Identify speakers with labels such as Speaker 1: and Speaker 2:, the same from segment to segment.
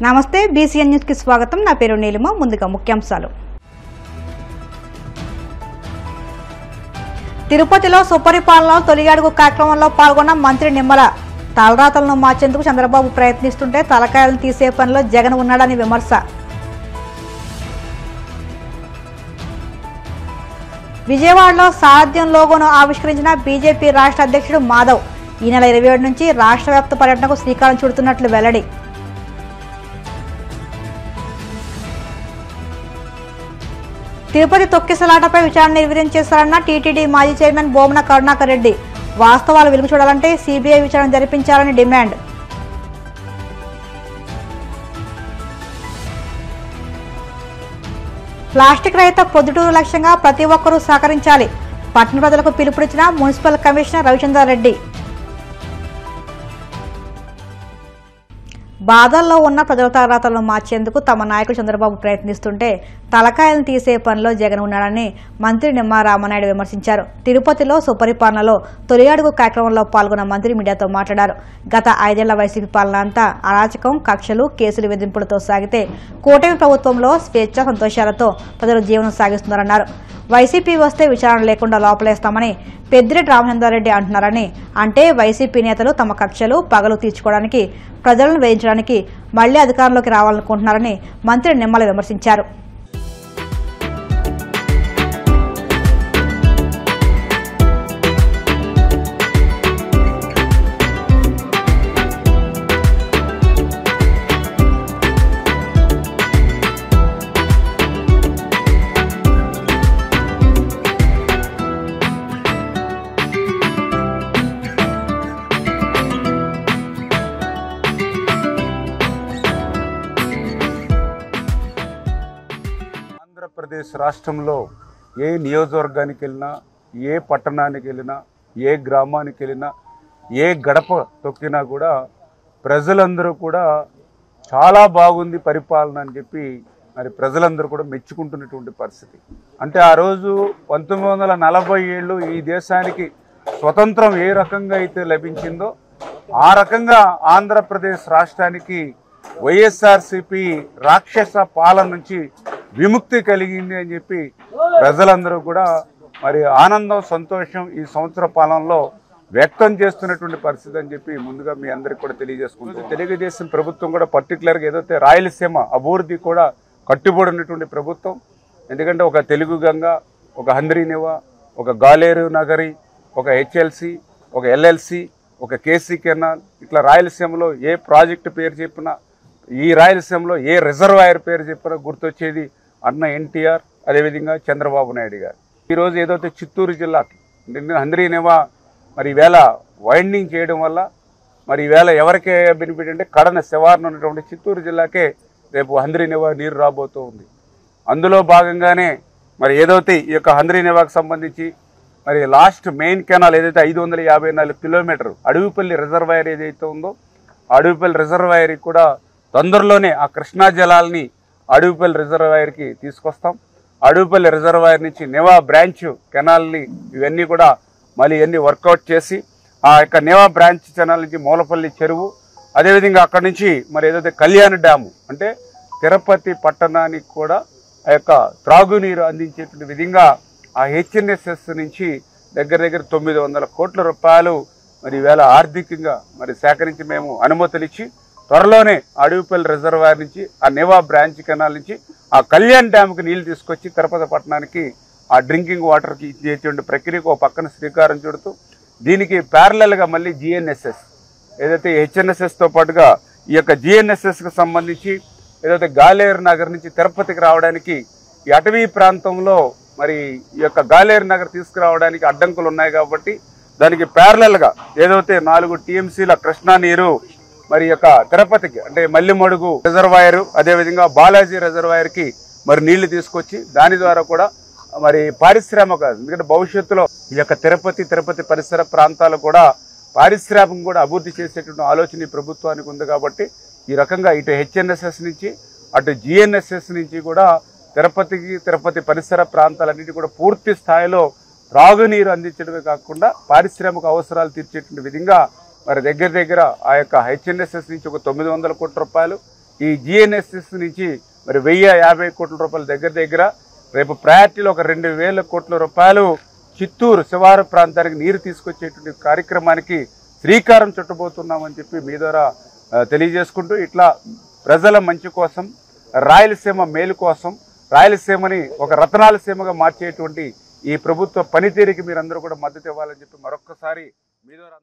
Speaker 1: నమస్తే BCN news కి స్వాగతం। నా పేరు నీలిమ। ముందుగా ముఖ్యాంశాలు। తిరుపతిలో సుపరిపాలనలో తొలి అడుగు కార్యక్రమంలో పాల్గొన్న మంత్రి నిమ్మల తలరాతలను మార్చేందుకు చంద్రబాబు ప్రయత్నిస్తుంటే తలకాయలను తీసే పనిలో జగన్ ఉన్నాడని విమర్శ। విజయవాడలో సాధ్యం లోగోను ఆవిష్కరించిన బీజేపీ రాష్ట్ర అధ్యక్షుడు మాధవ్ ఈ నెల 27 నుంచి రాష్ట్ర వ్యాప్త పర్యటనకు శ్రీకారం చుడుతున్నట్లు వెల్లడి। తిరుపతి తొక్కిసలాటపై విచారణ నిర్వీర్యం చేశారన్న టీటీడీ మాజీ చైర్మన్ బోమన కరుణాకర్ రెడ్డి। వాస్తవాలు వెలుగు చూడాలంటే సీబీఐ విచారణ జరిపించాలని డిమాండ్। ప్లాస్టిక్ రహిత పొద్దుటూరు లక్ష్యంగా ప్రతి ఒక్కరూ సహకరించాలి। పట్టణ ప్రజలకు పిలుపునిచ్చిన మున్సిపల్ కమిషనర్ రవిచంద్రారెడ్డి। బాధల్లో ఉన్న ప్రజల తలరాతలను మార్చేందుకు తమ నాయకుడు చంద్రబాబు ప్రయత్నిస్తుంటే తలకాయలను తీసే పనిలో జగన్ ఉన్నాడని మంత్రి నిమ్మల రామనాయుడు విమర్శించారు। తిరుపతిలో సుపరిపాలనలో తొలి అడుగు కార్యక్రమంలో పాల్గొన్న మంత్రి మీడియాతో మాట్లాడారు। గత 5 ఏళ్ల వైసీపీ పాలన అంతా అరాచకం, కక్షలు, కేసులు విధింపులతో సాగితే కూటమి ప్రభుత్వంలో స్వేచ్ఛ సంతోషాలతో ప్రజలు జీవనం సాగిస్తున్నారన్నారు। వైసీపీ వస్తే విచారణ లేకుండా లోపలేస్తామని పెద్దిరెడ్డి రామచంద్రారెడ్డి అంటున్నారని, అంటే వైసీపీ నేతలు తమ కక్షలు పగలు తీర్చుకోవడానికి ప్రజలను వేయించడానికి మళ్లీ అధికారంలోకి రావాలనుకుంటున్నారని మంత్రి నిమ్మల విమర్శించారు।
Speaker 2: ఆంధ్రప్రదేశ్ రాష్ట్రంలో ఏ నియోజకవర్గానికి వెళ్ళినా, ఏ పట్టణానికి వెళ్ళినా, ఏ గ్రామానికి వెళ్ళినా, ఏ గడప తొక్కినా కూడా ప్రజలందరూ కూడా చాలా బాగుంది పరిపాలన అని చెప్పి మరి ప్రజలందరూ కూడా మెచ్చుకుంటున్నటువంటి పరిస్థితి। అంటే ఆ రోజు 1947 ఈ దేశానికి స్వతంత్రం ఏ రకంగా అయితే లభించిందో ఆ రకంగా ఆంధ్రప్రదేశ్ రాష్ట్రానికి వైఎస్ఆర్సీపీ రాక్షస పాలన నుంచి విముక్తి కలిగింది అని చెప్పి ప్రజలందరూ కూడా మరి ఆనందం, సంతోషం ఈ సంవత్సర పాలనలో వ్యక్తం చేస్తున్నటువంటి పరిస్థితి అని చెప్పి ముందుగా మీ అందరికి కూడా తెలియజేసుకుంటాం। తెలుగుదేశం ప్రభుత్వం కూడా పర్టికులర్గా ఏదైతే రాయలసీమ అభివృద్ధి కూడా కట్టుబడి ఉన్నటువంటి ప్రభుత్వం। ఎందుకంటే ఒక తెలుగు గంగ, ఒక హంద్రీనివా, ఒక గాలేరు నగరి, ఒక హెచ్ఎల్సి, ఒక ఎల్ఎల్సి, ఒక కేసీ కెనాల్, ఇట్లా రాయలసీమలో ఏ ప్రాజెక్టు పేరు చెప్పినా, ఈ రాయలసీమలో ఏ రిజర్వాయర్ పేరు చెప్పినా గుర్తొచ్చేది అన్న ఎన్టీఆర్, అదేవిధంగా చంద్రబాబు నాయుడు గారు। ఈరోజు ఏదైతే చిత్తూరు జిల్లాకి హంద్రీనివా మరి ఈవేళ వైండింగ్ చేయడం వల్ల మరి ఈవేళ ఎవరికే బెనిఫిట్ అంటే కడన శివారున ఉన్నటువంటి చిత్తూరు జిల్లాకే రేపు హంద్రీనివా నీరు రాబోతూ ఉంది। అందులో భాగంగానే మరి ఏదైతే ఈ యొక్క హంద్రీనివాకి సంబంధించి మరి లాస్ట్ మెయిన్ కెనాల్ ఏదైతే 554 కిలోమీటర్ అడవిపల్లి రిజర్వాయర్ ఏదైతే ఉందో అడవిపల్లి రిజర్వాయర్కి కూడా తొందరలోనే ఆ కృష్ణా జలాల్ని అడవిపల్లి రిజర్వాయర్కి తీసుకొస్తాం। అడవిపల్లి రిజర్వాయర్ నుంచి నేవా బ్రాంచ్ కెనాల్ని ఇవన్నీ కూడా మళ్ళీ ఇవన్నీ వర్కౌట్ చేసి ఆ యొక్క నేవా బ్రాంచ్ కెనాల్ నుంచి మూలపల్లి చెరువు, అదేవిధంగా అక్కడి నుంచి మరి ఏదైతే కళ్యాణ డ్యాము అంటే తిరుపతి పట్టణానికి కూడా ఆ యొక్క త్రాగునీరు అందించేటువంటి విధంగా ఆ హెచ్ఎన్ఎస్ఎస్ నుంచి దగ్గర 900 కోట్ల రూపాయలు మరి ఈవేళ ఆర్థికంగా మరి సేకరించి మేము అనుమతులు ఇచ్చి త్వరలోనే అడవిపల్లి రిజర్వాయర్ నుంచి ఆ నేవా బ్రాంచ్ కెనాల్ నుంచి ఆ కళ్యాణ్ డ్యామ్కి నీళ్లు తీసుకొచ్చి తిరుపతి పట్టణానికి ఆ డ్రింకింగ్ వాటర్కి ఇచ్చేటువంటి ప్రక్రియకు ఒక పక్కన శ్రీకారం చుడుతూ దీనికి ప్యారలల్గా మళ్ళీ జిఎన్ఎస్ఎస్ ఏదైతే హెచ్ఎన్ఎస్ఎస్తో పాటుగా ఈ యొక్క జిఎన్ఎస్ఎస్కి సంబంధించి ఏదైతే గాలేరు నగర్ నుంచి తిరుపతికి రావడానికి ఈ అటవీ ప్రాంతంలో మరి ఈ యొక్క గాలేరు నగర్ తీసుకురావడానికి అడ్డంకులు ఉన్నాయి కాబట్టి దానికి ప్యారలల్గా ఏదైతే 4 టీఎంసీల కృష్ణా నీరు మరి యొక్క తిరుపతికి అంటే మల్లిమడుగు రిజర్వాయర్, అదేవిధంగా బాలాజీ రిజర్వాయర్కి మరి నీళ్లు తీసుకొచ్చి దాని ద్వారా కూడా మరి పారిశ్రామిక, ఎందుకంటే భవిష్యత్తులో ఈ యొక్క తిరుపతి పరిసర ప్రాంతాలు కూడా పారిశ్రామికం కూడా అభివృద్ధి చేసేటువంటి ఆలోచన ఈ ప్రభుత్వానికి ఉంది కాబట్టి ఈ రకంగా ఇటు హెచ్ఎన్ఎస్ఎస్ నుంచి అటు జిఎన్ఎస్ఎస్ నుంచి కూడా తిరుపతి పరిసర ప్రాంతాలన్నిటి కూడా పూర్తి స్థాయిలో త్రాగునీరు అందించడమే కాకుండా పారిశ్రామిక అవసరాలు తీర్చేటువంటి విధంగా మరి దగ్గర ఆ యొక్క హెచ్ఎన్ఎస్ఎస్ నుంచి ఒక 900 కోట్ల రూపాయలు, ఈ జిఎన్ఎస్ఎస్ నుంచి మరి 1050 కోట్ల రూపాయల దగ్గర రేపు ప్రయారిటీలో ఒక 2000 కోట్ల రూపాయలు చిత్తూరు శివారు ప్రాంతానికి నీరు తీసుకొచ్చేటువంటి కార్యక్రమానికి శ్రీకారం చుట్టబోతున్నామని చెప్పి మీ ద్వారా తెలియజేసుకుంటూ ఇట్లా ప్రజల మంచి కోసం రాయలసీమ మేలు కోసం రాయలసీమని ఒక రతనాల సీమగా మార్చేటువంటి ఈ ప్రభుత్వ పనితీరుకి మీరందరూ కూడా మద్దతు ఇవ్వాలని చెప్పి మరొక్కసారి మీ ద్వారా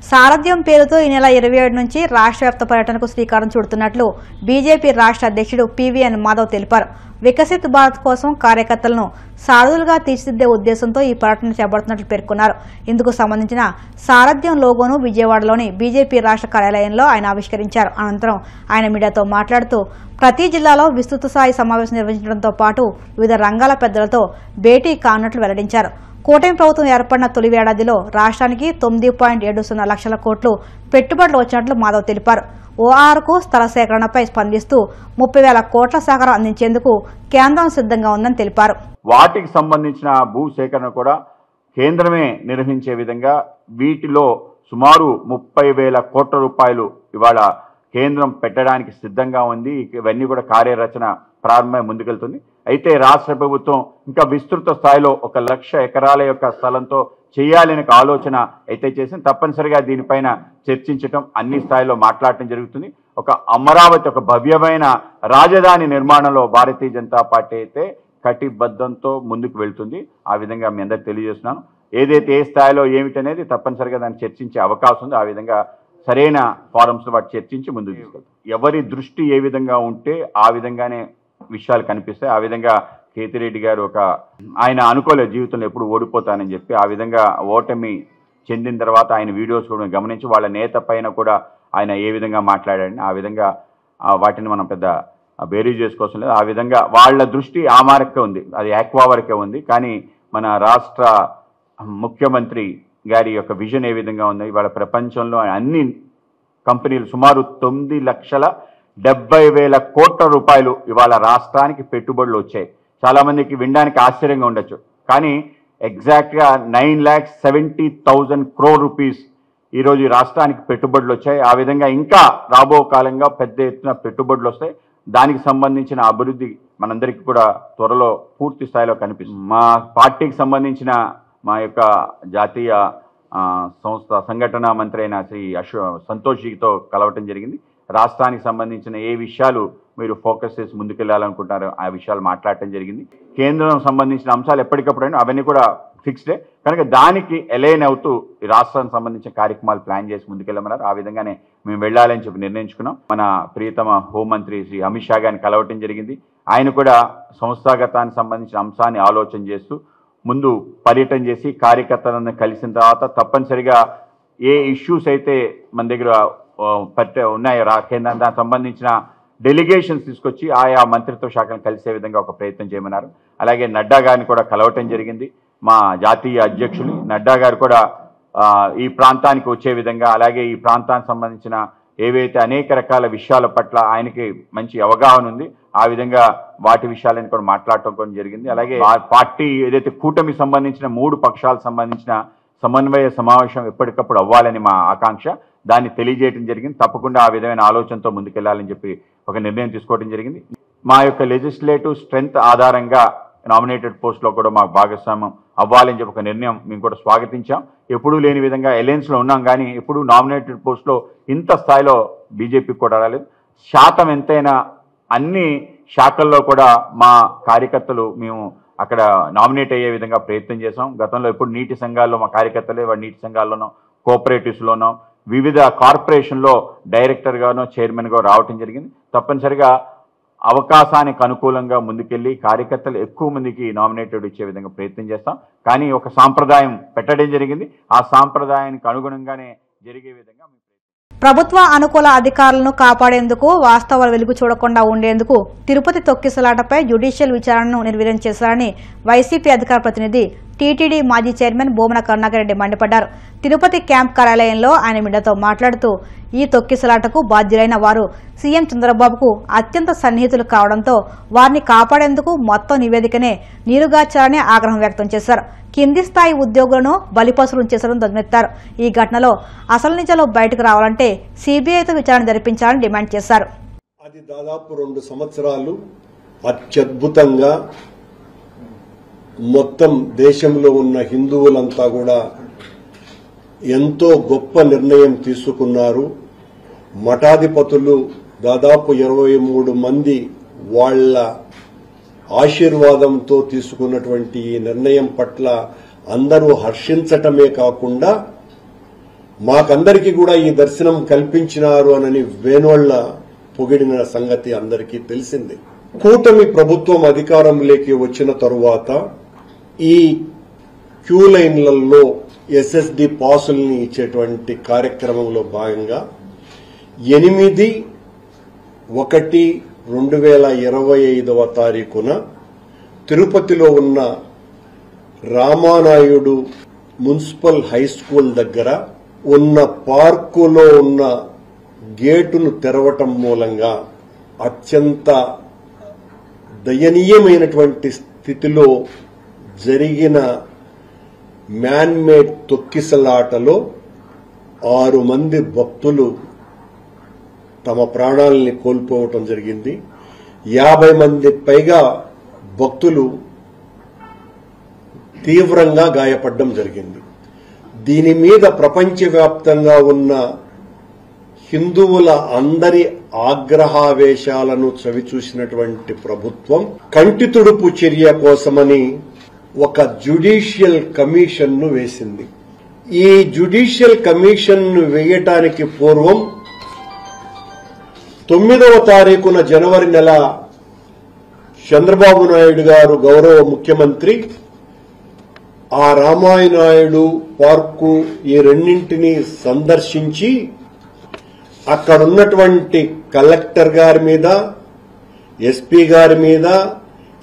Speaker 1: సారథ్యం పేరుతో ఈ నెల 27 నుంచి రాష్ట్ర వ్యాప్త పర్యటనకు శ్రీకారం చుడుతున్నట్లు బీజేపీ రాష్ట్ర అధ్యక్షుడు పీవీఎన్ మాధవ్ తెలిపారు. వికసిత్ భారత్ కోసం కార్యకర్తలను సారథులుగా తీర్చిదిద్దే ఉద్దేశంతో ఈ పర్యటన చేపడుతున్నట్లు పేర్కొన్నారు. ఇందుకు సంబంధించిన సారథ్యం లోగోను విజయవాడలోని బీజేపీ రాష్ట్ర కార్యాలయంలో ఆయన ఆవిష్కరించారు. అనంతరం ఆయన మీడియాతో మాట్లాడుతూ ప్రతి జిల్లాలో విస్తృత స్థాయి సమావేశం నిర్వహించడంతో పాటు వివిధ రంగాల పెద్దలతో భేటీ కానున్నట్లు వెల్లడించారు. కూటమి ప్రభుత్వం ఏర్పడిన తొలి ఏడాదిలో రాష్ట్రానికి 9.70 లక్షల కోట్లు పెట్టుబడులు వచ్చినట్లు మాధవ్ తెలిపారు. ఓఆర్కు స్థల సేకరణపై స్పందిస్తూ 30,000 కోట్ల సహకారం అందించేందుకు కేంద్రం సిద్ధంగా ఉందని తెలిపారు.
Speaker 3: వాటికి సంబంధించిన భూ సేకరణ కూడా కేంద్రమే నిర్వహించే విధంగా వీటిలో సుమారు 30,000 కోట్ల రూపాయలు ఇవాళ కేంద్రం పెట్టడానికి సిద్ధంగా ఉంది. ఇవన్నీ కూడా కార్యరచన ప్రారంభమై ముందుకెళ్తుంది. అయితే రాష్ట్ర ప్రభుత్వం ఇంకా విస్తృత స్థాయిలో 1,00,000 ఎకరాల యొక్క స్థలంతో చేయాలనే ఆలోచన అయితే చేసింది. తప్పనిసరిగా దీనిపైన చర్చించడం, అన్ని స్థాయిలో మాట్లాడటం జరుగుతుంది. ఒక అమరావతి, ఒక భవ్యమైన రాజధాని నిర్మాణంలో భారతీయ జనతా పార్టీ అయితే కటిబద్ధంతో ముందుకు వెళ్తుంది. ఆ విధంగా మీ అందరికి తెలియజేస్తున్నాను. ఏదైతే ఏ స్థాయిలో ఏమిటనేది తప్పనిసరిగా దాన్ని చర్చించే అవకాశం ఉంది. ఆ విధంగా సరైన ఫారమ్స్ వాటి చర్చించి ముందుకు తీసుకెళ్తాం. ఎవరి దృష్టి ఏ విధంగా ఉంటే ఆ విధంగానే విషయాలు కనిపిస్తాయి. ఆ విధంగా కేతిరెడ్డి గారు ఆయన అనుకోలేదు జీవితంలో ఎప్పుడు ఓడిపోతానని చెప్పి. ఆ విధంగా ఓటమి చెందిన తర్వాత ఆయన వీడియోస్ కూడా గమనించి వాళ్ళ నేత పైన కూడా ఆయన ఏ విధంగా మాట్లాడాడని ఆ విధంగా వాటిని మనం పెద్ద బేరీ చేసుకోవాల్సిన లేదు. ఆ విధంగా వాళ్ళ దృష్టి ఆ మేరకే ఉంది, అది ఆక్వా వరకే ఉంది. కానీ మన రాష్ట్ర ముఖ్యమంత్రి గారి యొక్క విజన్ ఏ విధంగా ఉంది, ఇవాళ ప్రపంచంలో అన్ని కంపెనీలు సుమారు 9,70,000 కోట్ల రూపాయలు ఇవాళ రాష్ట్రానికి పెట్టుబడులు వచ్చాయి. చాలామందికి వినడానికి ఆశ్చర్యంగా ఉండొచ్చు, కానీ ఎగ్జాక్ట్గా 9,70,000 crore రూపీస్ ఈరోజు రాష్ట్రానికి పెట్టుబడులు వచ్చాయి. ఆ విధంగా ఇంకా రాబో కాలంగా పెద్ద ఎత్తున పెట్టుబడులు వస్తాయి. దానికి సంబంధించిన అభివృద్ధి మనందరికీ కూడా త్వరలో పూర్తి స్థాయిలో కనిపిస్తుంది. మా పార్టీకి సంబంధించిన మా యొక్క జాతీయ సంఘటన మంత్రి అయిన శ్రీ సంతోష్జీతో కలవటం జరిగింది. రాష్ట్రానికి సంబంధించిన ఏ విషయాలు మీరు ఫోకస్ చేసి ముందుకెళ్లాలనుకుంటారో ఆ విషయాలు మాట్లాడటం జరిగింది. కేంద్రం సంబంధించిన అంశాలు ఎప్పటికప్పుడు అవన్నీ కూడా ఫిక్స్డే కనుక దానికి ఎలైన్ అవుతూ ఈ రాష్ట్రానికి సంబంధించిన కార్యక్రమాలు ప్లాన్ చేసి ముందుకెళ్ళమన్నారు. ఆ విధంగానే మేము వెళ్ళాలని చెప్పి నిర్ణయించుకున్నాం. మన ప్రియతమ హోంమంత్రి శ్రీ అమిత్ షా గారిని కలవటం జరిగింది. ఆయన కూడా సంస్థాగతానికి సంబంధించిన అంశాన్ని ఆలోచన చేస్తూ ముందు పర్యటన చేసి కార్యకర్తలను కలిసిన తర్వాత తప్పనిసరిగా ఏ ఇష్యూస్ అయితే మన దగ్గర ఉన్నాయో కేంద్రం దానికి సంబంధించిన డెలిగేషన్స్ తీసుకొచ్చి ఆయా మంత్రిత్వ శాఖను కలిసే విధంగా ఒక ప్రయత్నం చేయమన్నారు. అలాగే నడ్డా గారిని కూడా కలవటం జరిగింది. మా జాతీయ అధ్యక్షులు నడ్డా గారు కూడా ఈ ప్రాంతానికి వచ్చే విధంగా, అలాగే ఈ ప్రాంతానికి సంబంధించిన ఏవైతే అనేక రకాల విషయాల పట్ల ఆయనకి మంచి అవగాహన ఉంది, ఆ విధంగా వాటి విషయాలను కూడా మాట్లాడటం కూడా జరిగింది. అలాగే పార్టీ ఏదైతే కూటమి సంబంధించిన 3 పక్షాలకు సంబంధించిన సమన్వయ సమావేశం ఎప్పటికప్పుడు అవ్వాలని మా ఆకాంక్ష, దాన్ని తెలియజేయడం జరిగింది. తప్పకుండా ఆ విధమైన ఆలోచనతో ముందుకెళ్లాలని చెప్పి ఒక నిర్ణయం తీసుకోవడం జరిగింది. మా యొక్క లెజిస్లేటివ్ స్ట్రెంగ్త్ ఆధారంగా నామినేటెడ్ పోస్ట్లో కూడా మాకు భాగస్వామ్యం అవ్వాలని చెప్పి ఒక నిర్ణయం మేము కూడా స్వాగతించాం. ఎప్పుడూ లేని విధంగా అలయన్స్లో ఉన్నాం, కానీ ఎప్పుడు నామినేటెడ్ పోస్ట్లో ఇంత స్థాయిలో బీజేపీకి కూడా రాలేదు. శాతం ఎంతైనా అన్ని శాఖల్లో కూడా మా కార్యకర్తలు మేము అక్కడ నామినేట్ అయ్యే విధంగా ప్రయత్నం చేసాం. గతంలో ఎప్పుడు నీటి సంఘాల్లో మా కార్యకర్తలే నీటి సంఘాల్లోనో కోఆపరేటివ్స్లోనో వివిధ కార్పొరేషన్లో డైరెక్టర్గానో చైర్మన్గా రావటం జరిగింది. తప్పనిసరిగా అవకాశానికి అనుకూలంగా ముందుకెళ్ళి కార్యకర్తలు ఎక్కువ మందికి నామినేటెడ్ ఇచ్చే విధంగా ప్రయత్నం చేస్తాం. కానీ ఒక సాంప్రదాయం పెట్టడం జరిగింది, ఆ సాంప్రదాయానికి అనుగుణంగానే జరిగే విధంగా
Speaker 1: ప్రభుత్వ అనుకూల అధికారులను కాపాడేందుకు వాస్తవాల వెలుగు చూడకుండా ఉండేందుకు తిరుపతి తొక్కిసలాటపై జ్యుడిషియల్ విచారణను నిర్వీర్యం చేశారని వైసీపీ అధికార ప్రతినిధి టీటీడీ మాజీ చైర్మన్ బోమన కరుణాకర్ రెడ్డి మండిపడ్డారు. తిరుపతి క్యాంప్ కార్యాలయంలో ఆయన మీడియాతో మాట్లాడుతూ ఈ తొక్కిసలాటకు బాధ్యులైన వారు సీఎం చంద్రబాబుకు అత్యంత సన్నిహితులు కావడంతో వారిని కాపాడేందుకు మొత్తం నివేదికనే నీరుగార్చారని ఆగ్రహం వ్యక్తం చేశారు. కింది స్థాయి ఉద్యోగులను బలిపశులను చేశారని ధ్వజమెత్తారు. ఈ ఘటనలో అసలు నిజాలు బయటకు రావాలంటే సీబీఐతో విచారణ జరిపించాలని డిమాండ్ చేశారు.
Speaker 4: అది దాదాపు 2 సంవత్సరాలు అత్యద్భుతంగా మొత్తం దేశంలో ఉన్న హిందువులంతా కూడా ఎంతో గొప్ప నిర్ణయం తీసుకున్నారు. మఠాధిపతులు దాదాపు 23 మంది వాళ్ళ ఆశీర్వాదంతో తీసుకున్నటువంటి ఈ నిర్ణయం పట్ల అందరూ హర్షించటమే కాకుండా మాకందరికీ కూడా ఈ దర్శనం కల్పించినారు అని వేణోళ్ల పొగిడిన సంగతి అందరికీ తెలిసింది. కూటమి ప్రభుత్వం అధికారంలోకి వచ్చిన తరువాత ఈ క్యూ లైన్లలో ఎస్ఎస్డి పాసుల్ని ఇచ్చేటువంటి కార్యక్రమంలో భాగంగా 8/1/2025 తారీఖున తిరుపతిలో ఉన్న రామానాయుడు మున్సిపల్ హై స్కూల్ దగ్గర ఉన్న పార్కులో ఉన్న గేటును తెరవటం మూలంగా అత్యంత దయనీయమైనటువంటి స్థితిలో జరిగిన మ్యాన్మేడ్ తొక్కిసలాటలో 6 మంది భక్తులు తమ ప్రాణాలని కోల్పోవటం జరిగింది. 50 మంది పైగా భక్తులు తీవ్రంగా గాయపడడం జరిగింది. దీని మీద ప్రపంచవ్యాప్తంగా ఉన్న హిందువుల అందరి ఆగ్రహావేశాలను చవిచూసినటువంటి ప్రభుత్వం కంటి తుడుపు చర్య కోసమని ఒక జ్యుడిషియల్ కమిషన్ ను వేసింది. ఈ జ్యుడిషియల్ కమిషన్ ను వేయటానికి పూర్వం 9వ తారీఖున జనవరి నెల చంద్రబాబు నాయుడు గారు గౌరవ ముఖ్యమంత్రి ఆ రామానాయుడు పార్కు ఈ రెండింటినీ సందర్శించి అక్కడున్నటువంటి కలెక్టర్ గారి మీద, ఎస్పీ గారి మీద,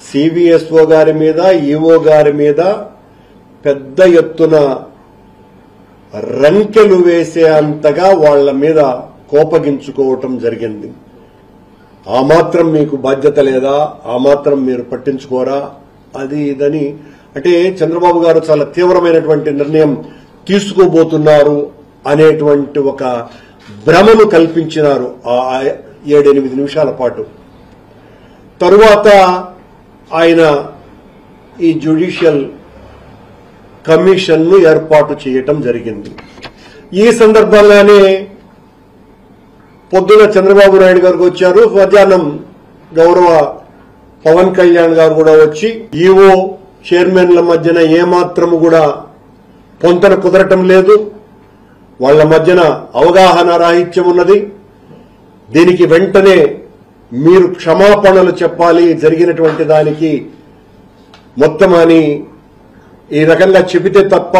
Speaker 4: సివిఎస్ఓ గారి మీద, ఈఓ గారి మీద పెద్ద ఎత్తున రంకెలు వేసే అంతగా వాళ్ల మీద కోపగించుకోవటం జరిగింది. ఆ మాత్రం మీకు బాధ్యత లేదా, ఆ మాత్రం మీరు పట్టించుకోరా, అది ఇదని అంటే చంద్రబాబు గారు చాలా తీవ్రమైనటువంటి నిర్ణయం తీసుకోబోతున్నారు అనేటువంటి ఒక భ్రమను కల్పించినారు ఆ 7-8 నిమిషాల పాటు. తరువాత ఆయన ఈ జ్యుడిషియల్ కమిషన్ ను ఏర్పాటు చేయటం జరిగింది. ఈ సందర్భంగానే పొద్దున చంద్రబాబు నాయుడు గారికి వచ్చారు, మధ్యాహ్నం గౌరవ పవన్ కళ్యాణ్ గారు కూడా వచ్చి ఈఓ చైర్మన్ల మధ్యన ఏమాత్రము కూడా పొంతన కుదరటం లేదు, వాళ్ల మధ్యన అవగాహన రాహిత్యం ఉన్నది, దీనికి వెంటనే మీరు క్షమాపణలు చెప్పాలి జరిగినటువంటి దానికి మొత్తం అని ఈ రకంగా చెబితే తప్ప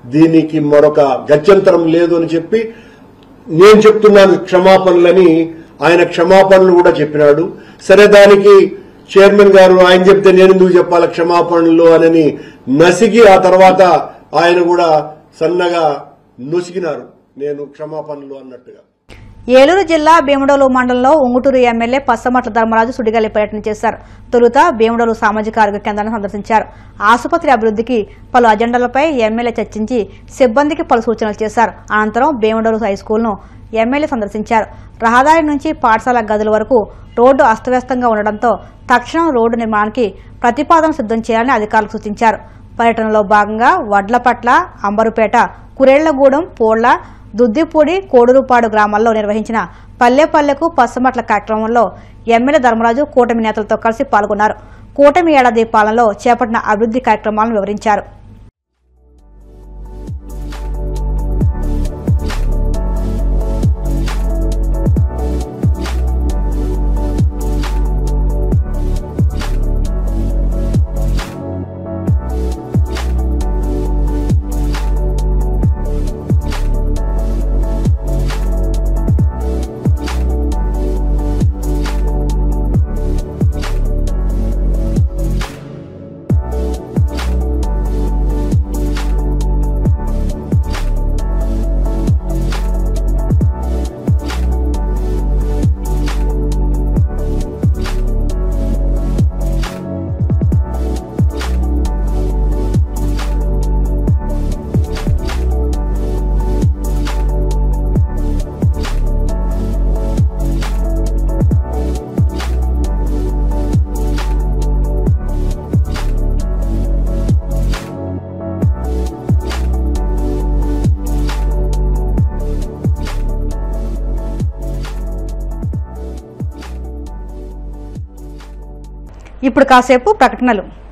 Speaker 4: దీనికి మరొక గత్యంతరం లేదు అని చెప్పి నేను చెప్తున్నాను క్షమాపణలని ఆయన క్షమాపణలు కూడా చెప్పినాడు. సరే, దానికి చైర్మన్ గారు ఆయన చెప్తే నేను ఎందుకు చెప్పాలి క్షమాపణలు అని నసిగి ఆ తర్వాత ఆయన కూడా సన్నగా నొసిగినారు నేను క్షమాపణలు అన్నట్టుగా.
Speaker 1: ఏలూరు జిల్లా భీమడోలు మండలంలో ఉంగుటూరు ఎమ్మెల్యే పచ్చమట్ల ధర్మరాజు సుడిగాలి పర్యటన చేశారు. తొలుత భీమడోలు సామాజిక ఆరోగ్య కేంద్రాన్ని సందర్శించారు. ఆసుపత్రి అభివృద్ధికి పలు అజెండాలపై ఎమ్మెల్యే చర్చించి సిబ్బందికి పలు సూచనలు చేశారు. అనంతరం భీమడోలు హైస్కూల్ను ఎమ్మెల్యే సందర్శించారు. రహదారి నుంచి పాఠశాల గదుల వరకు రోడ్డు అస్తవ్యస్తంగా ఉండడంతో తక్షణం రోడ్డు నిర్మాణానికి ప్రతిపాదన సిద్ధం చేయాలని అధికారులకు సూచించారు. పర్యటనలో భాగంగా వడ్లపట్ల, అంబరుపేట, కురేళ్లగూడెం, పోళ్ల, దుద్దిపూడి, కోడూరుపాడు గ్రామాల్లో నిర్వహించిన పల్లెపల్లెకు పచ్చమట్ల కార్యక్రమంలో ఎమ్మెల్యే ధర్మరాజు కూటమి నేతలతో కలిసి పాల్గొన్నారు. కూటమి ఏడాది పాలనలో చేపట్టిన అభివృద్ధి కార్యక్రమాలను వివరించారు. ఇప్పుడు కాసేపు ప్రకటనలు.